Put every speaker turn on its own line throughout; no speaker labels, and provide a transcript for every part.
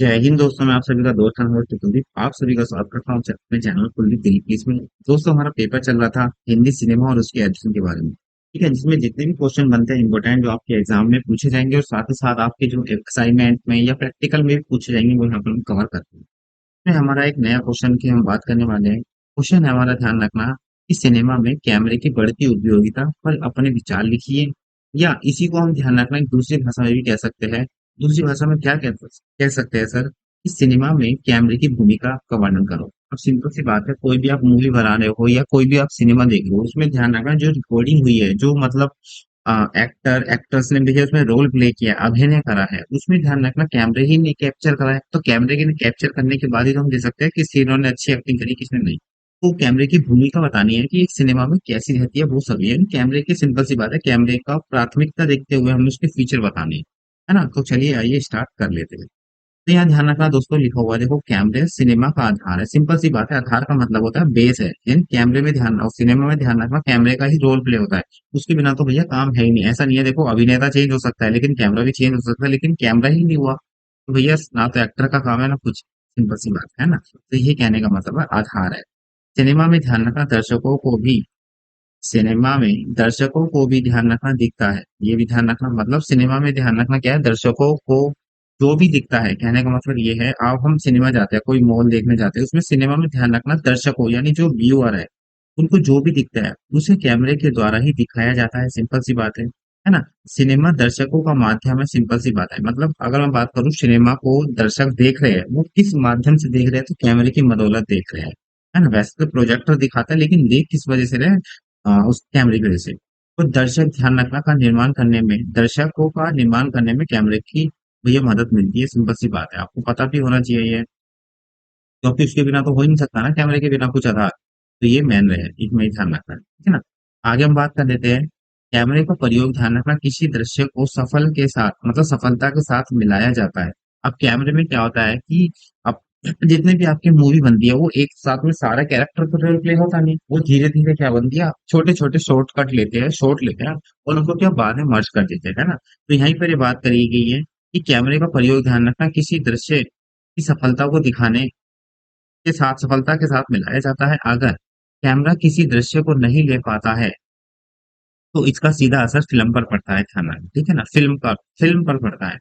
जय हिंद दोस्तों, मैं आप सभी का दोस्त अनवर कुलदीप आप सभी का स्वागत करता हूँ अपने चैनल कुलदीप दिलीप। इसमें दोस्तों हमारा पेपर चल रहा था हिंदी सिनेमा और उसके एडिशन के बारे में। ठीक है, जिसमें जितने भी क्वेश्चन बनते हैं इंपोर्टेंट जो आपके एग्जाम में पूछे जाएंगे और साथ ही साथ आपके जो असाइनमेंट में या प्रैक्टिकल में भी पूछे जाएंगे वो यहाँ पर हम कवर करते हैं। इसमें हमारा एक नया क्वेश्चन की हम बात करने वाले हैं। क्वेश्चन है हमारा, ध्यान रखना कि सिनेमा में कैमरे की बढ़ती उपयोगिता पर अपने विचार लिखिए। या इसी को हम ध्यान रखना एक दूसरी भाषा में भी कह सकते हैं। दूसरी भाषा में क्या कह सकते हैं सर, कि सिनेमा में कैमरे की भूमिका का वर्णन करो। अब सिंपल सी बात है, कोई भी आप मूवी बना रहे हो या कोई भी आप सिनेमा देख रहे हो, उसमें ध्यान रखना जो रिकॉर्डिंग हुई है, जो मतलब एक्टर एक्ट्रेस ने भी जो उसमें रोल प्ले किया, अभिनय करा है, उसमें ध्यान रखना कैमरे ही ने कैप्चर करा है। तो कैमरे के कैप्चर करने के बाद ही तो हम दे सकते हैं कि इन्होंने ने अच्छी एक्टिंग करी, किसने नहीं। तो कैमरे की भूमिका बतानी है कि एक सिनेमा में कैसी रहती है, वो सभी है कैमरे की। सिंपल सी बात है, कैमरे का प्राथमिकता देखते हुए हमें उसके फीचर बताने हैं, है ना। तो चलिए आइए स्टार्ट कर लेते हैं। तो यहाँ ध्यान रखना दोस्तों, लिखा हुआ है देखो, कैमरे सिनेमा का आधार है। सिंपल सी बात है, आधार का मतलब होता है बेस है। यानी कैमरे में ध्यान रखो, सिनेमा में ध्यान रखना कैमरे का ही रोल प्ले होता है। उसके बिना तो भैया काम है ही नहीं। ऐसा नहीं है, देखो अभिनेता चेंज हो सकता है लेकिन कैमरा भी चेंज हो सकता है, लेकिन कैमरा ही नहीं हुआ तो भैया ना तो एक्टर का काम है ना कुछ। सिंपल सी बात है ना। तो ये कहने का मतलब है आधार है। सिनेमा में ध्यान रखना दर्शकों को भी, सिनेमा में दर्शकों को भी ध्यान रखना दिखता है। ये भी ध्यान रखना, मतलब सिनेमा में ध्यान रखना क्या है, दर्शकों को जो भी दिखता है। कहने का मतलब ये है, आप हम सिनेमा जाते हैं, कोई मॉल देखने जाते हैं, उसमें सिनेमा में ध्यान रखना दर्शकों यानी जो व्यूअर है, उनको जो भी दिखता है उसे कैमरे के द्वारा ही दिखाया जाता है। सिंपल सी बात है ना। सिनेमा दर्शकों का माध्यम है। सिंपल सी बात है, मतलब अगर मैं बात करूँ, सिनेमा को दर्शक देख रहे हैं, वो किस माध्यम से देख रहे हैं, तो कैमरे की बदौलत देख रहे हैं, है ना। वैसे तो प्रोजेक्टर दिखाता है लेकिन देख किस वजह से रहे हैं, उस कैमरे की वजह से। तो दर्शक ध्यान रखना का निर्माण करने में, दर्शकों का निर्माण करने में कैमरे की भैया मदद मिलती है। सिंपल सी बात है, आपको पता भी होना चाहिए ये, क्योंकि उसके बिना तो हो ही नहीं सकता ना, कैमरे के बिना कुछ आधार। तो ये मेन रहे, इसमें ही ध्यान रखना है, ठीक है ना। आगे हम बात कर लेते हैं। कैमरे का प्रयोग, ध्यान रखना किसी दृश्य को सफल के साथ, मतलब सफलता के साथ मिलाया जाता है। अब कैमरे में क्या होता है कि अब जितने भी आपकी मूवी बनती है, वो एक साथ में सारा कैरेक्टर तो रोल प्ले होता नहीं, वो धीरे धीरे क्या बनती है, छोटे छोटे शॉर्टकट लेते हैं, शॉर्ट लेते हैं और उनको क्या बाद में मर्ज कर देते हैं, है ना। तो यहीं पर ये बात करी गई है कि कैमरे का प्रयोग, ध्यान रखना किसी दृश्य की सफलता को दिखाने के साथ, सफलता के साथ मिलाया जाता है। अगर कैमरा किसी दृश्य को नहीं ले पाता है तो इसका सीधा असर फिल्म पर पड़ता है, ध्यान रखना, ठीक है ना। फिल्म पर पड़ता है।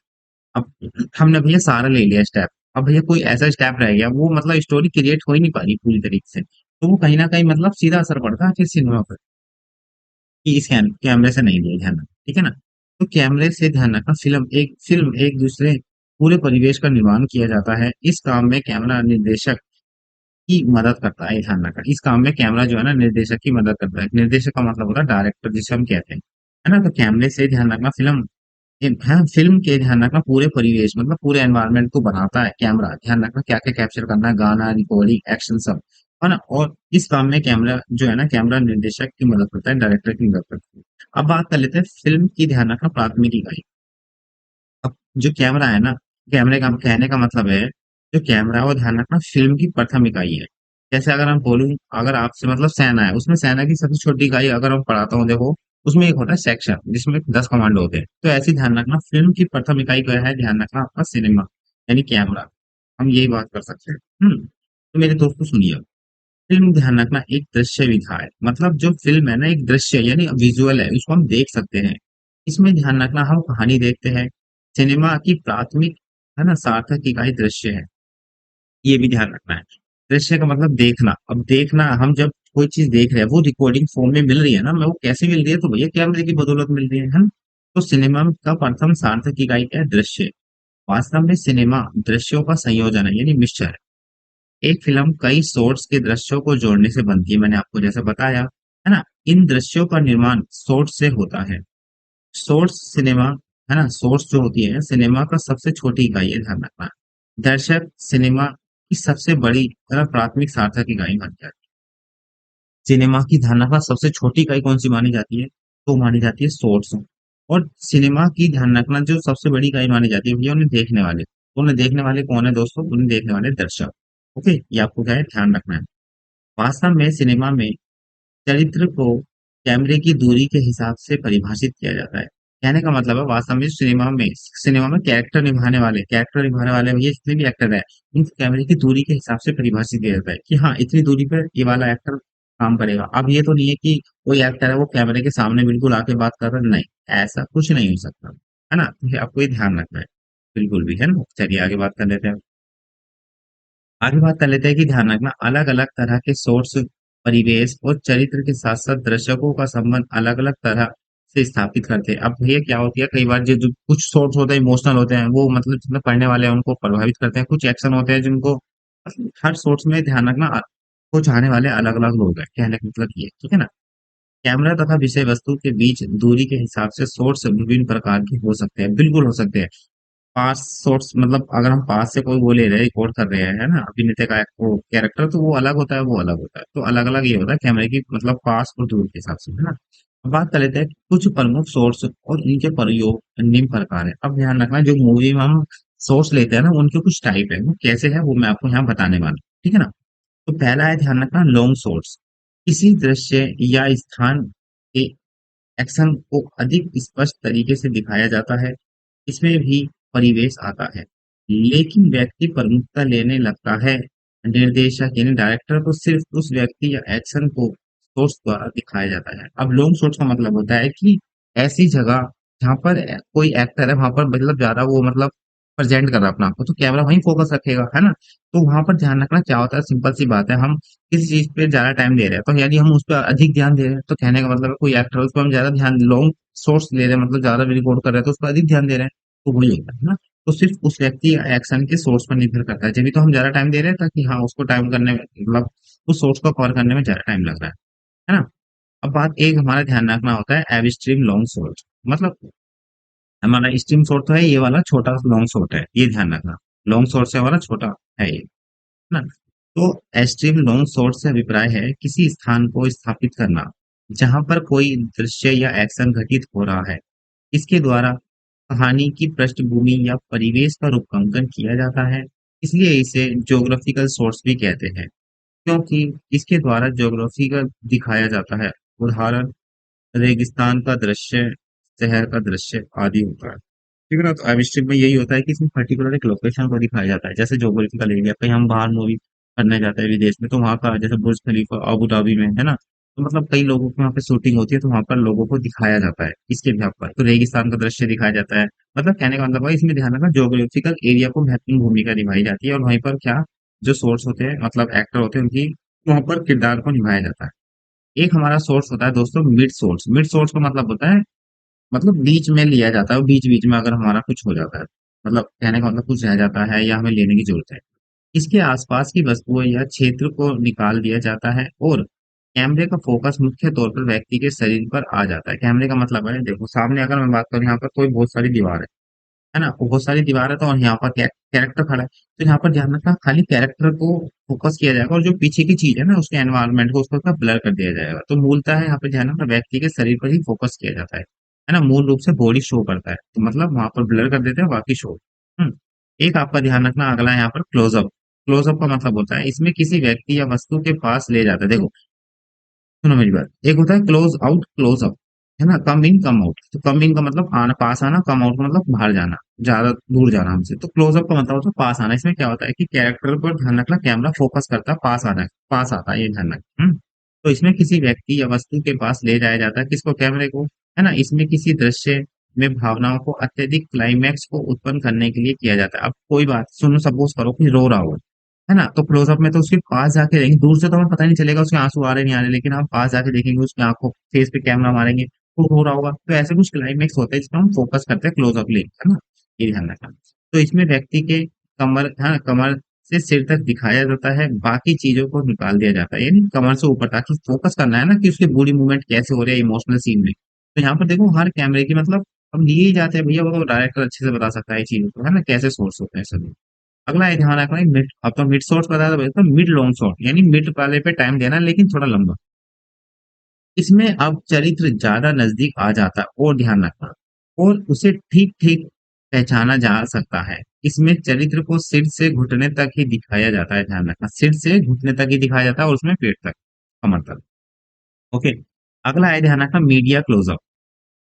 अब हमने भैया सारा ले लिया स्टेप, अब भैया कोई ऐसा स्टेप रह गया, वो मतलब स्टोरी क्रिएट हो ही नहीं पा रही पूरी तरीके से, तो वो कहीं ना कहीं मतलब सीधा असर पड़ता है फिर सिनेमा पर, कि इस कैमरे से नहीं लिया, ध्यान रखना, ठीक है ना। तो कैमरे से ध्यान रखना, फिल्म एक दूसरे पूरे परिवेश का निर्माण किया जाता है। इस काम में कैमरा निर्देशक की मदद करता है, ध्यान रखना। इस काम में कैमरा जो है ना, निर्देशक की मदद करता है। निर्देशक का मतलब होता है डायरेक्टर, जिसे हम कहते हैं, है ना। तो कैमरे से ध्यान रखना हाँ, फिल्म के ध्यान रखना पूरे परिवेश, मतलब पूरे एनवायरनमेंट को बनाता है कैमरा। ध्यान रखना क्या क्या कैप्चर करना है, गाना, रिकॉर्डिंग, एक्शन, सब, है ना। और इस काम में कैमरा जो है ना, कैमरा निर्देशक की मदद करता है, डायरेक्टर की मदद करता है। अब बात कर लेते हैं फिल्म की, ध्यान रखना प्राथमिक इकाई। अब जो कैमरा है ना, कैमरे का कहने का मतलब है, जो कैमरा है वो ध्यान रखना फिल्म की प्रथम इकाई है। जैसे अगर हम बोलूं, अगर आपसे मतलब सेना है, उसमें सेना की सबसे छोटी इकाई अगर हम पढ़ाता हूँ, देखो उसमें एक होता है सेक्शन जिसमें 10 कमांडो होते हैं। तो ऐसे ही ध्यान रखना फिल्म की प्रथम इकाई क्या है, ध्यान रखना आपका सिनेमा यानी कैमरा। हम यही बात कर सकते हैं। तो मेरे दोस्तों सुनिए, फिल्म ध्यान रखना एक दृश्य विधा है। मतलब जो फिल्म है ना, एक दृश्य यानी विजुअल है, उसको हम देख सकते हैं। इसमें ध्यान रखना हम कहानी देखते हैं। सिनेमा की प्राथमिक, है ना, सार्थक इकाई दृश्य है। ये भी ध्यान रखना है। दृश्य का मतलब देखना। अब देखना, हम जब कोई चीज देख रहे हैं, वो रिकॉर्डिंग फॉर्म में मिल रही है ना, मैं वो कैसे मिल रही है, तो भैया कैमरे की बदौलत मिल रही है ना। तो सिनेमा का प्रथम सार्थक इकाई क्या है, दृश्य। वास्तव में सिनेमा दृश्यों का संयोजन है यानी मिक्सचर है। एक फिल्म कई सोर्स के दृश्यों को जोड़ने से बनती है, मैंने आपको जैसे बताया, है ना। इन दृश्यों का निर्माण सोर्स से होता है। सोर्स सिनेमा, है ना, सोर्स जो होती है सिनेमा का सबसे छोटी इकाई है, ध्यान रखना। दर्शक सिनेमा की सबसे बड़ी, प्राथमिक सार्थक इकाई मानी जाती है। सिनेमा की, ध्यान रखना, सबसे छोटी इकाई कौन सी मानी जाती है, तो मानी जाती है सोर्स। और सिनेमा की, ध्यान रखना, जो सबसे बड़ी इकाई मानी जाती है भैया, उन्हें देखने वाले। उन्हें देखने वाले कौन है दोस्तों, उन्हें देखने वाले दर्शक। ओके, ये आपको क्या है, ध्यान रखना है। वास्तव में सिनेमा में चरित्र को कैमरे की दूरी के हिसाब से परिभाषित किया जाता है। कहने का मतलब है वास्तव में सिनेमा में कैरेक्टर निभाने वाले ये जितने भी एक्टर है, उनको कैमरे की दूरी के हिसाब से परिभाषित किया जाता है कि हाँ इतनी दूरी पर ये वाला एक्टर काम करेगा। अब ये तो नहीं है कि कोई एक्टर है वो कैमरे के सामने बिल्कुल आके बात कर रहा है, नहीं, ऐसा कुछ नहीं हो सकता, है ना? तो ये आपको ये ध्यान रखना है, बिल्कुल भी, है ना? चलिए आगे बात कर लेते हैं। आगे बात कर लेते हैं कि ध्यान रखना अलग अलग तरह के सोर्स, परिवेश और चरित्र के साथ साथ दर्शकों का संबंध अलग अलग तरह से स्थापित करते हैं। अब भैया क्या होती है, कई बार जो कुछ सोर्स होते हैं इमोशनल होते हैं, वो मतलब जितने पढ़ने वाले हैं उनको प्रभावित करते हैं, कुछ एक्शन होते हैं जिनको मतलब हर सोर्स में ध्यान रखना को चाहने वाले अलग अलग लोग हैं, कहने का मतलब ये, ठीक है ना? कैमरा तथा विषय वस्तु के बीच दूरी के हिसाब से सोर्स विभिन्न प्रकार के हो सकते हैं, बिल्कुल हो सकते हैं। पास सोर्स मतलब अगर हम पास से कोई वो ले रहे हैं, रिकॉर्ड कर रहे हैं, है ना, अभिनेता का वो कैरेक्टर, तो वो अलग होता है, वो अलग होता है, तो अलग अलग ये होता है कैमरे की मतलब पास और दूर के हिसाब से, है ना? अब बात कर लेते हैं कुछ प्रमुख सोर्स और इनके प्रयोग निम्न प्रकार है। अब ध्यान रखना जो मूवी में हम सोर्स लेते हैं ना उनके कुछ टाइप है, वो कैसे है वो मैं आपको यहाँ बताने वाला हूँ, ठीक है ना? तो पहला है, ध्यान रखना, लॉन्ग सोर्स। किसी दृश्य या स्थान के एक्शन को अधिक स्पष्ट तरीके से दिखाया जाता है, इसमें भी परिवेश आता है, लेकिन व्यक्ति प्रमुखता लेने लगता है। निर्देशक यानी डायरेक्टर को सिर्फ उस व्यक्ति या एक्शन को सोर्स द्वारा दिखाया जाता है। अब लॉन्ग सोर्स का मतलब होता है कि ऐसी जगह जहाँ पर कोई एक्टर है वहां पर मतलब ज्यादा वो मतलब प्रेजेंट कर रहा है अपना आपको, तो कैमरा वहीं फोकस रखेगा, है ना? तो वहां पर ध्यान रखना क्या होता है, सिंपल सी बात है, हम किसी चीज पे ज्यादा टाइम दे रहे हैं तो यानी हम उस पर अधिक ध्यान दे रहे हैं, तो कहने का मतलब है कोई एक्टर है उस पर हम ज्यादा ध्यान लॉन्ग सोर्स ले रहे हैं, मतलब ज्यादा रिकॉर्ड कर रहे हैं तो उस पर अधिक ध्यान दे रहे हैं, तो वही होता है ना? तो सिर्फ उस व्यक्ति या एक्शन के सोर्स पर निर्भर करता है, जब तो हम ज्यादा टाइम दे रहे हैं ताकि हाँ उसको टाइम करने में मतलब उस सोर्स को कवर करने में ज्यादा टाइम लग रहा है ना? अब बात एक हमारा ध्यान रखना होता है एव स्ट्रीम लॉन्ग शॉट, मतलब हमारा स्ट्रीम शॉट तो है ये वाला छोटा लॉन्ग शॉट है, ये ध्यान रखना, लॉन्ग शॉट से हमारा छोटा है ये, है ना? तो एक्सट्रीम लॉन्ग शॉट से अभिप्राय है किसी स्थान को स्थापित करना जहां पर कोई दृश्य या एक्शन घटित हो रहा है, इसके द्वारा कहानी की पृष्ठभूमि या परिवेश का रूपांकन किया जाता है, इसलिए इसे ज्योग्राफिकल सोर्स भी कहते हैं, क्योंकि इसके द्वारा ज्योग्राफी का दिखाया जाता है। उदाहरण, रेगिस्तान का दृश्य, शहर का दृश्य आदि होता है, ठीक है ना? तो एब्स्ट्रैक्ट में यही होता है कि इसमें पर्टिकुलर एक लोकेशन को दिखाया जाता है, जैसे ज्योग्राफिकल एरिया कहीं हम बाहर मूवी करने जाते हैं विदेश में, तो वहाँ का जैसे बुर्ज खलीफा अबू धाबी में है ना, तो मतलब कई लोगों की वहाँ पे शूटिंग होती है तो वहाँ पर लोगों को दिखाया जाता है इसके भी पर, तो रेगिस्तान का दृश्य दिखाया जाता है। मतलब कहने का मतलब है इसमें ध्यान रखना ज्योग्राफिकल एरिया को महत्वपूर्ण भूमिका निभाई जाती है, और वहीं पर क्या जो सोर्स होते हैं मतलब एक्टर होते हैं उनकी वहां पर किरदार को निभाया जाता है। एक हमारा सोर्स होता है दोस्तों मिड सोर्स। मिड सोर्स का मतलब होता है मतलब बीच में लिया जाता है, बीच बीच में अगर हमारा कुछ हो जाता है, मतलब कहने का मतलब कुछ रह जाता है या हमें लेने की जरूरत है, इसके आसपास की वस्तुएं या क्षेत्र को निकाल दिया जाता है और कैमरे का फोकस मुख्य तौर पर व्यक्ति के शरीर पर आ जाता है। कैमरे का मतलब है, देखो सामने अगर मैं बात करूं यहाँ पर कोई बहुत सारी दीवार है ना, बहुत सारी दीवार है तो, और यहाँ पर कैरेक्टर खड़ा है, तो यहाँ पर ध्यान रखना खाली कैरेक्टर को फोकस किया जाएगा और जो पीछे की चीज है ना उसके एनवायरनमेंट को उसको ब्लर कर दिया जाएगा। तो मूलतः यहाँ पे ध्यान रखना व्यक्ति के शरीर पर ही फोकस किया जाता है ना, मूल रूप से बॉडी शो करता है, तो मतलब वहां पर ब्लर कर देते हैं बाकी शो। हम्म एक आपका ध्यान रखना अगला यहाँ पर क्लोजअप। क्लोजअप का मतलब होता है इसमें किसी व्यक्ति या वस्तु के पास ले जाता है, देखो सुनो मेरी बात, एक होता है क्लोज आउट क्लोज अप, है ना, कम इन कम आउट। तो कम इन का मतलब आना पास आना, कम आउट का मतलब बाहर जाना, ज्यादा दूर जाना हमसे। तो क्लोज अप का मतलब होता है पास आना। इसमें क्या होता है कि कैरेक्टर पर ध्यान रखना, कैमरा फोकस करता है पास आना है, पास आता है, ये ध्यान रखना। तो इसमें किसी व्यक्ति या वस्तु के पास ले जाया जाता है किसको, कैमरे को, है ना? इसमें किसी दृश्य में भावनाओं को अत्यधिक क्लाइमैक्स को उत्पन्न करने के लिए किया जाता है। अब कोई बात सुनो, सपोज करो कि रो रहा हो, है ना, तो क्लोजअप में तो उसके पास जाके देखेंगे, दूर से तो हमें पता नहीं चलेगा उसके आंसू आ रहे नहीं आ रहे, लेकिन हम पास जाके देखेंगे उसकी आंखों फेस पे कैमरा मारेंगे तो हो रहा होगा। तो ऐसे कुछ क्लाइमेक्स होता है जिसमें हम फोकस करते हैं क्लोजअप ले, है ना? ये ध्यान रखना। तो इसमें व्यक्ति के कमर, है कमर से सिर तक दिखाया जाता है, बाकी चीजों को निकाल दिया जाता है, यानी कमर से ऊपर, ताकि फोकस करना है ना कि उसके बॉडी मूवमेंट कैसे हो रहे हैं इमोशनल सीन में। तो यहाँ पर देखो हर कैमरे की मतलब हम लिए ही जाते हैं भैया, वो तो डायरेक्टर अच्छे से बता सकता है चीजों को, है ना, कैसे सोर्स होते हैं सभी। अगला है ध्यान रखना मिड, अब तो मिड शॉट बताया था भैया, तो मिड लॉन्ग शॉट यानी मिड वाले पे टाइम देना लेकिन थोड़ा लंबा। इसमें अब चरित्र ज्यादा नजदीक आ जाता है और ध्यान रखना, और उसे ठीक ठीक पहचाना जा सकता है। इसमें चरित्र को सिर से घुटने तक ही दिखाया जाता है, ध्यान रखना, सिर से घुटने तक ही दिखाया जाता है और उसमें पेट तक, कमर तक। ओके। अगला है ध्यान रखना मीडिया क्लोजअप।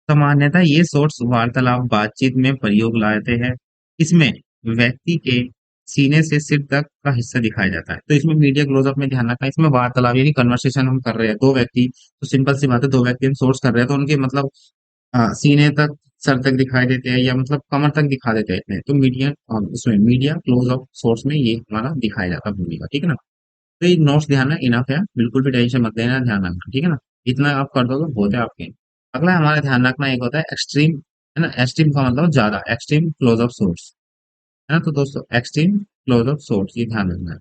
सामान्यतः ये सोर्स वार्तालाप बातचीत में प्रयोग लाते हैं। इसमें व्यक्ति के सीने से सिर तक का हिस्सा दिखाया जाता है। तो इसमें मीडिया क्लोजअप में ध्यान रखना, इसमें वार्तालाप यानी कन्वर्सेशन हम कर रहे हैं दो व्यक्ति, तो सिंपल सी बात है, दो व्यक्ति हम सोर्स कर रहे हैं तो उनके मतलब सीने तक, सर तक दिखाई देते हैं या मतलब कमर तक दिखा देते हैं। तो मीडिया उसमें मीडिया क्लोजअप सोर्स में ये हमारा दिखाया जाता है भूमिका, ठीक है ना। तो ये नोट्स ध्यान है, इनफ है, बिल्कुल भी टेंशन मत लेना, ध्यान रखना, ठीक है ना। इतना आप कर दोगे बहुत है आपके। अगला हमारा ध्यान रखना एक होता है एक्सट्रीम, है ना। एक्सट्रीम का मतलब ज्यादा, एक्सट्रीम क्लोज अप सोर्स, है ना। तो दोस्तों एक्सट्रीम क्लोज अप सोर्स ये ध्यान रखना है।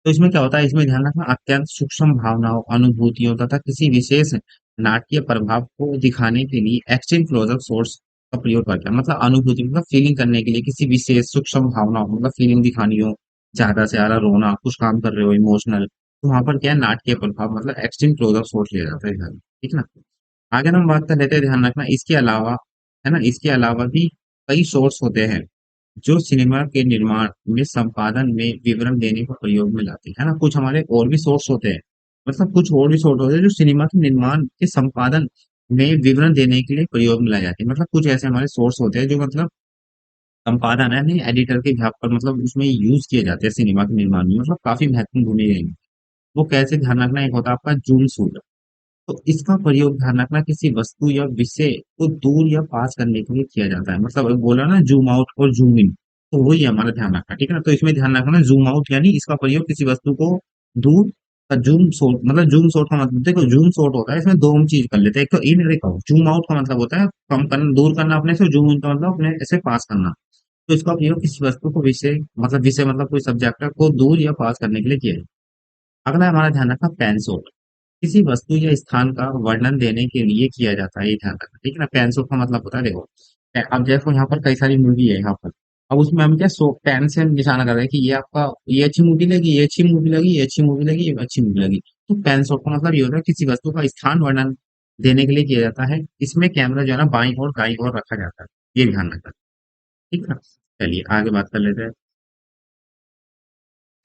तो इसमें क्या होता है, इसमें ध्यान रखना अत्यंत सूक्ष्म भावनाओं, अनुभूतियों तथा किसी विशेष नाट्य प्रभाव को दिखाने के लिए एक्सट्रीम क्लोज अप सोर्स का प्रयोग करते हैं। मतलब अनुभूति मतलब फीलिंग करने के लिए किसी विशेष सूक्ष्म भावनाओं मतलब फीलिंग दिखानी हो, ज्यादा से ज्यादा रोना, कुछ काम कर रहे हो इमोशनल, तो वहां पर क्या है, नाटकीय प्रभाव मतलब एक्सट्रीम क्लोज अप सोर्स लिया जाता है ध्यान, ठीक है ना। आगे हम बात कर लेते हैं, ध्यान रखना इसके अलावा, है ना, इसके अलावा भी कई सोर्स होते हैं जो सिनेमा के निर्माण में संपादन में विवरण देने को प्रयोग में लाते हैं, है ना। कुछ हमारे और भी सोर्स होते हैं, मतलब कुछ और भी सोर्स होते हैं जो सिनेमा के निर्माण के संपादन में विवरण देने के लिए प्रयोग में लाए जाते हैं। मतलब कुछ ऐसे हमारे सोर्स होते हैं जो मतलब संपादन है नहीं, एडिटर के भाग पर मतलब उसमें यूज किए जाते हैं सिनेमा के निर्माण में, मतलब काफी महत्वपूर्ण भूमिका है। वो कैसे, ध्यान रखना, एक होता है आपका जूम शूट। तो इसका प्रयोग ध्यान रखना किसी वस्तु या विषय को दूर या पास करने के लिए किया जाता है। मतलब बोला ना जूम आउट और जूम इन, तो वही है हमारा ध्यान रखना, ठीक है ना। तो इसमें ध्यान रखना जूम आउट यानी इसका प्रयोग किसी वस्तु को दूर, जूम शॉट मतलब जूम शॉट का मतलब देखो, जूम शॉट होता है इसमें दो हम चीज कर लेते हैं, एक तो इन और एक आउट। जूम आउट का मतलब होता है कम करना, दूर करना अपने से, जूम इन का मतलब अपने से पास करना। तो इसका प्रयोग किसी वस्तु को विषय मतलब कोई सब्जेक्ट को दूर या पास करने के लिए किया जाए। अगला हमारा ध्यान रखना पेंसिल, किसी वस्तु या स्थान का वर्णन देने के लिए किया जाता है, ये ध्यान रखना, ठीक है ना। पेंसिल का मतलब होता है देखो, अब देखो यहाँ पर कई सारी मूवी है यहाँ पर, अब उसमें हम क्या सो पेन से हम निशाना कर रहे हैं कि ये आपका, ये अच्छी मूवी लगी, ये अच्छी मूवी लगी, ये अच्छी मूवी लगी, ये अच्छी मूवी लगी। तो पेंसिल का मतलब ये होता है किसी वस्तु का स्थान वर्णन देने के लिए किया जाता है। इसमें कैमरा जो है ना बाईं और दाईं ओर रखा जाता है, ये ध्यान रखना, ठीक है ना। चलिए आगे बात कर लेते हैं।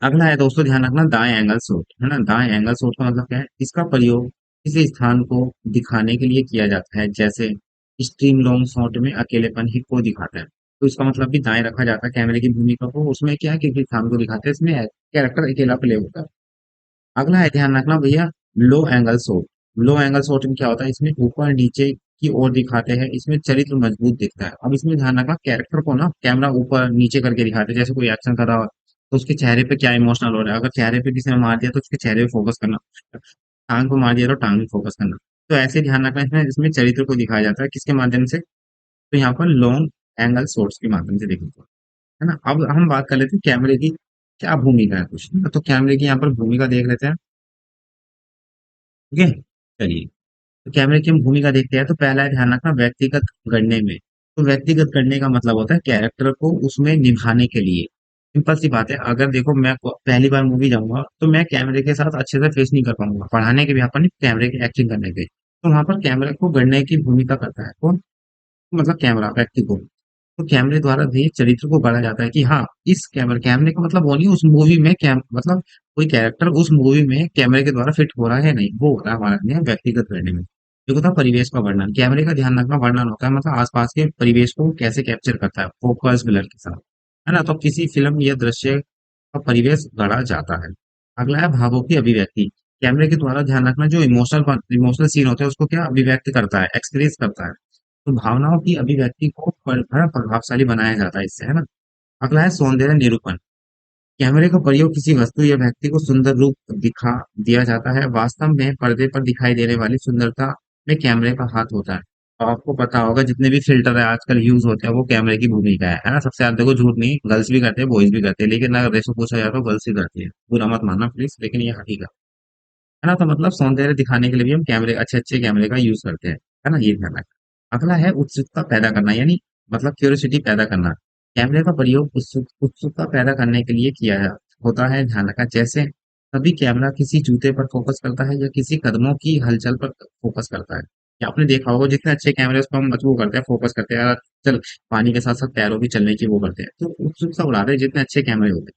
अगला है दोस्तों, ध्यान रखना दाएं एंगल शॉट, है ना। दाएं एंगल शॉट का मतलब क्या है, इसका प्रयोग किसी स्थान को दिखाने के लिए किया जाता है, जैसे स्ट्रीम लॉन्ग शॉट में अकेलेपन ही को दिखाता है। तो इसका मतलब भी दाएं रखा जाता है कैमरे की भूमिका को, उसमें क्या है कि किसी स्थान को दिखाते हैं, इसमें कैरेक्टर अकेला प्ले होता है। अगला है, ध्यान रखना भैया, लो एंगल शॉट। लो एंगल शॉट में क्या होता है, इसमें ऊपर नीचे की ओर दिखाते हैं, इसमें चरित्र मजबूत दिखता है। अब इसमें ध्यान रखना कैरेक्टर को ना कैमरा ऊपर नीचे करके दिखाते हैं, जैसे कोई एक्शन कर रहा हो तो उसके चेहरे पे क्या इमोशनल हो रहा है, अगर चेहरे पे किसी ने मार दिया तो उसके चेहरे पे फोकस करना, टांग को मार दिया तो टांग पे फोकस करना। तो ऐसे ध्यान रखना, इसमें इसमें चरित्र को दिखाया जाता है किसके माध्यम से, तो यहाँ पर लॉन्ग एंगल शॉट्स के माध्यम से देखने को, है ना। अब हम बात कर लेते हैं कैमरे की क्या भूमिका है कुछ, तो कैमरे की यहाँ पर भूमिका देख लेते हैं, ठीक है। चलिए, तो कैमरे की हम भूमिका देखते हैं, तो पहला है ध्यान रखना व्यक्तिगत गढ़ने में। तो व्यक्तिगत गढ़ने का मतलब होता है कैरेक्टर को उसमें निभाने के लिए। सिंपल सी बात है, अगर देखो मैं पहली बार मूवी जाऊंगा तो मैं कैमरे के साथ अच्छे से फेस नहीं कर पाऊंगा, पढ़ाने के भी अपन कैमरे की एक्टिंग करने के, तो वहां पर कैमरे को गढ़ने की भूमिका करता है कौन, मतलब कैमरा व्यक्ति को। तो कैमरे द्वारा भी चरित्र को गढ़ा जाता है कि हाँ, इस कैमरे का मतलब वो नहीं उस मूवी में मतलब कोई कैरेक्टर उस मूवी में कैमरे के द्वारा फिट हो रहा है नहीं, वो होता है हमारा ध्यान व्यक्तिगत करने में। एक होता है परिवेश का वर्णन, कैमरे का ध्यान रखना वर्णन होता है मतलब आसपास के परिवेश को कैसे कैप्चर करता है फोकस ब्लर के साथ, है ना। तो किसी फिल्म या दृश्य का परिवेश गढ़ा जाता है। अगला है भावों की अभिव्यक्ति, कैमरे के द्वारा ध्यान रखना जो इमोशनल सीन होता है उसको क्या अभिव्यक्त करता है, एक्सप्रेस करता है। तो भावनाओं की अभिव्यक्ति को बड़ा प्रभावशाली बनाया जाता है इससे, है ना। अगला है सौंदर्य निरूपण, कैमरे का प्रयोग किसी वस्तु या व्यक्ति को सुंदर रूप दिखा दिया जाता है। वास्तव में पर्दे पर दिखाई देने वाली सुंदरता में कैमरे का हाथ होता है। और आपको पता होगा जितने भी फिल्टर है आजकल यूज होते हैं वो कैमरे की भूमिका है ना। सबसे ज्यादा देखो झूठ नहीं, गर्ल्स भी करते हैं बॉयज भी करते हैं, लेकिन अगर रेशो पूछा जाए तो गर्ल्स ही करती है, बुरा मत मानना प्लीज, लेकिन ये हकीकत है ना। तो मतलब सौंदर्य दिखाने के लिए भी हम कैमरे, अच्छे अच्छे कैमरे का यूज करते हैं, है ना, ये ध्यान रखना। अगला है उत्सुकता पैदा करना, यानी मतलब क्यूरियोसिटी पैदा करना। कैमरे का प्रयोग उत्सुकता पैदा करने के लिए होता है, ध्यान रखा। जैसे कभी कैमरा किसी जूते पर फोकस करता है या किसी कदमों की हलचल पर फोकस करता है। या आपने देखा होगा जितने अच्छे कैमरे उस पर हम वो करते हैं, फोकस करते हैं यार, चल पानी के साथ साथ पैरों भी चलने की वो करते हैं, तो उत्सुकता उड़ा रहे हैं जितने अच्छे कैमरे होते हैं।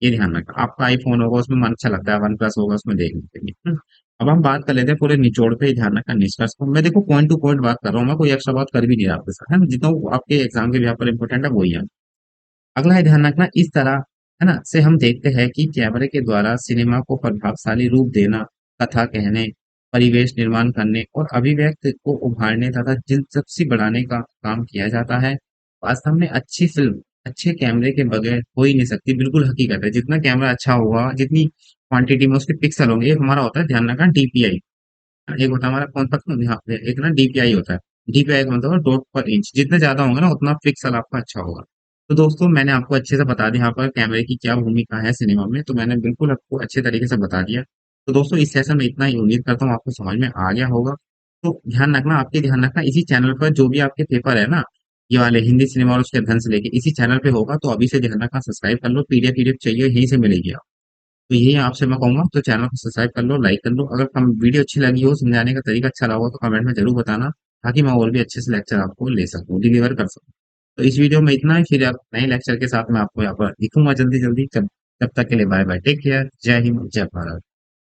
ये ध्यान रखना। आपका आईफोन होगा उसमें मन अच्छा लगता है, वन प्लस होगा उसमें देखने के लिए। अब हम बात कर लेते हैं पूरे निचोड़ पे, ही ध्यान रखना निष्कर्ष को। मैं देखो पॉइंट टू पॉइंट बात कर रहा हूँ, मैं कोई एक्स्ट्रा बात कर भी नहीं रहा आपके साथ, है ना। जितना वो आपके एग्जाम के यहाँ पर इंपॉर्टेंट है वही है। अगला है ध्यान रखना इस तरह, है ना, से हम देखते हैं कि कैमरे के द्वारा सिनेमा को प्रभावशाली रूप देना, कथा कहने, परिवेश निर्माण करने और अभिव्यक्ति को उभारने तथा दिलचस्पी बढ़ाने का काम किया जाता है। वास्तव में अच्छी फिल्म अच्छे कैमरे के बगैर हो ही नहीं सकती, बिल्कुल हकीकत है। जितना कैमरा अच्छा होगा, जितनी क्वांटिटी में उसके पिक्सल होंगे, एक हमारा होता है ध्यान रखना डीपीआई, एक होता है हमारा कौन सा, यहाँ पे एक ना डीपीआई होता है। डीपीआई का मतलब डॉट पर इंच, जितने ज्यादा होंगे ना उतना पिक्सल आपका अच्छा होगा। तो दोस्तों मैंने आपको अच्छे से बता दिया यहाँ पर कैमरे की क्या भूमिका है सिनेमा में, तो मैंने बिल्कुल आपको अच्छे तरीके से बता दिया। तो दोस्तों इस सेशन में इतना ही, उम्मीद करता हूँ आपको समझ में आ गया होगा। तो ध्यान रखना, आपके ध्यान रखना इसी चैनल पर जो भी आपके पेपर है ना, ये वाले हिंदी सिनेमा और उसके अध्ययन से लेके इसी चैनल पे होगा, तो अभी से ध्यान रखना, सब्सक्राइब कर लो। पीडीएफ पीडीएफ चाहिए यहीं से मिलेगी। तो यही आपसे मैं कहूँगा, तो चैनल को सब्सक्राइब कर लो, लाइक कर लो। अगर कम वीडियो अच्छी लगी हो, समझाने का तरीका अच्छा लगा हो, तो कमेंट में जरूर बताना, ताकि मैं और भी अच्छे से लेक्चर आपको ले सकूँ, डिलीवर कर सकूँ। तो इस वीडियो में इतना ही, फिर आप नए लेक्चर के साथ मैं आपको यहाँ पर दिखूंगा जल्दी जल्दी। तब तब तक के लिए बाय बाय, टेक केयर, जय हिंद, जय भारत।